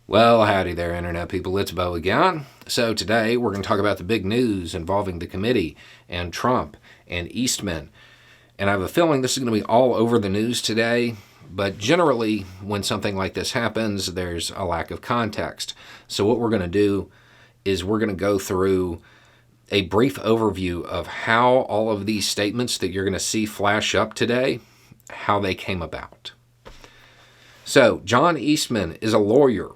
Well, howdy there, Internet people. It's Bo again. So today we're going to talk about the big news involving the committee and Trump and Eastman. And I have a feeling this is going to be all over the news today, but generally when something like this happens, there's a lack of context. So what we're going to do is we're going to go through a brief overview of how all of these statements that you're going to see flash up today, how they came about. So John Eastman is a lawyer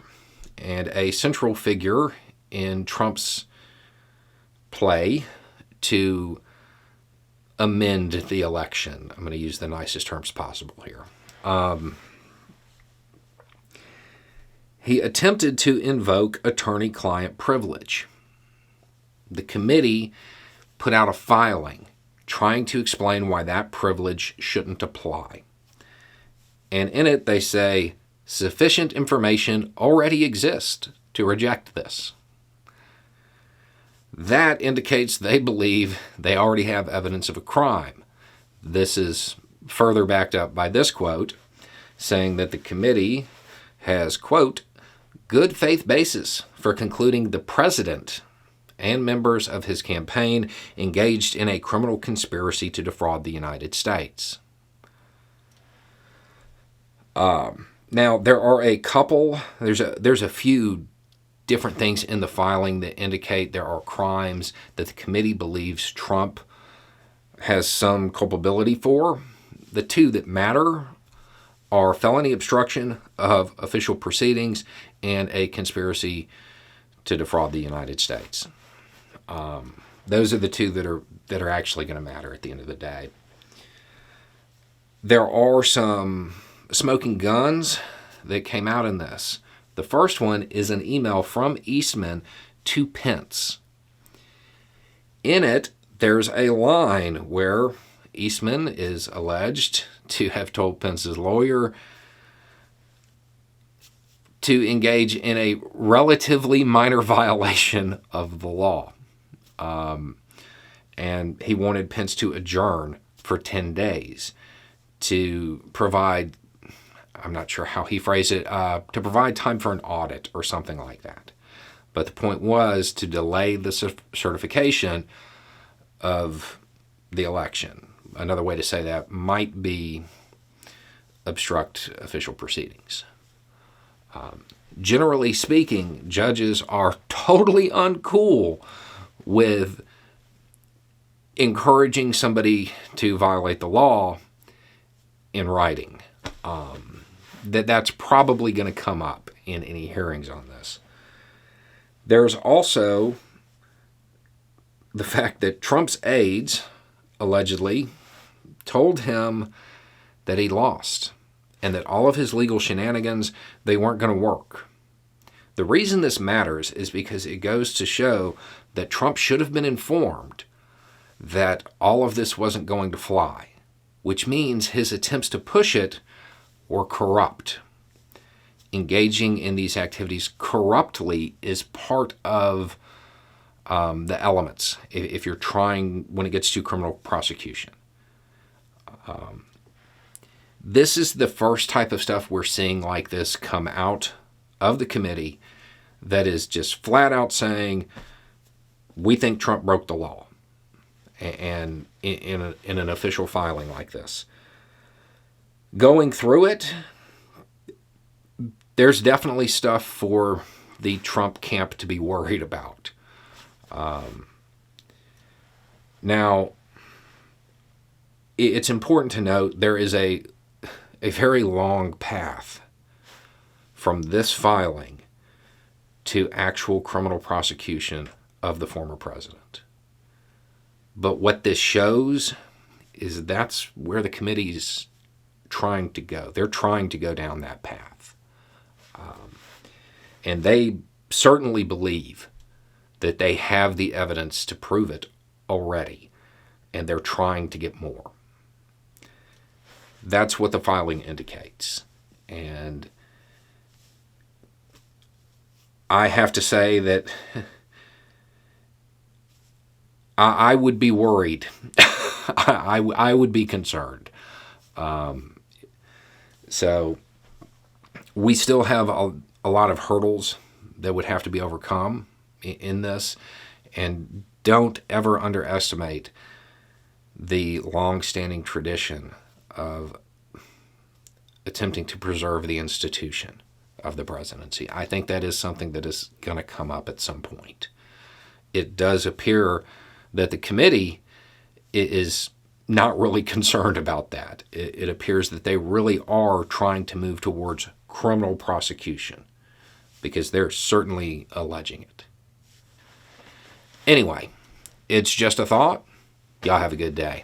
and a central figure in Trump's play to amend the election. I'm going to use the nicest terms possible here. He attempted to invoke attorney-client privilege. The committee put out a filing trying to explain why that privilege shouldn't apply. And in it, they say, sufficient information already exists to reject this. That indicates they believe they already have evidence of a crime. This is further backed up by this quote, saying that the committee has, quote, good faith basis for concluding the president and members of his campaign engaged in a criminal conspiracy to defraud the United States. Now, there are there's a few different things in the filing that indicate there are crimes that the committee believes Trump has some culpability for. The two that matter are felony obstruction of official proceedings and a conspiracy to defraud the United States. Those are the two that are actually going to matter at the end of the day. There are some smoking guns that came out in this. The first one is an email from Eastman to Pence. In it, there's a line where Eastman is alleged to have told Pence's lawyer to engage in a relatively minor violation of the law. And he wanted Pence to adjourn for 10 days to provide, I'm not sure how he phrased it, to provide time for an audit or something like that. But the point was to delay the certification of the election. Another way to say that might be obstruct official proceedings. Generally speaking, judges are totally uncool with encouraging somebody to violate the law in writing. That's probably going to come up in any hearings on this. There's also the fact that Trump's aides allegedly told him that he lost and that all of his legal shenanigans, they weren't going to work. The reason this matters is because it goes to show that Trump should have been informed that all of this wasn't going to fly, which means his attempts to push it were corrupt. Engaging in these activities corruptly is part of the elements if you're trying, when it gets to criminal prosecution. This is the first type of stuff we're seeing like this come out of the committee that is just flat out saying, we think Trump broke the law, and in an official filing like this. Going through it, there's definitely stuff for the Trump camp to be worried about. Now, it's important to note there is a very long path from this filing to actual criminal prosecution of the former president. But what this shows is that's where the committee's trying to go. They're trying to go down that path. And they certainly believe that they have the evidence to prove it already, and they're trying to get more. That's what the filing indicates. And I have to say that I would be worried. I would be concerned. So we still have a lot of hurdles that would have to be overcome in this, and don't ever underestimate the long-standing tradition of attempting to preserve the institution of the presidency. I think that is something that is going to come up at some point. It does appear that the committee is not really concerned about that. It appears that they really are trying to move towards criminal prosecution, because they're certainly alleging it. Anyway, it's just a thought. Y'all have a good day.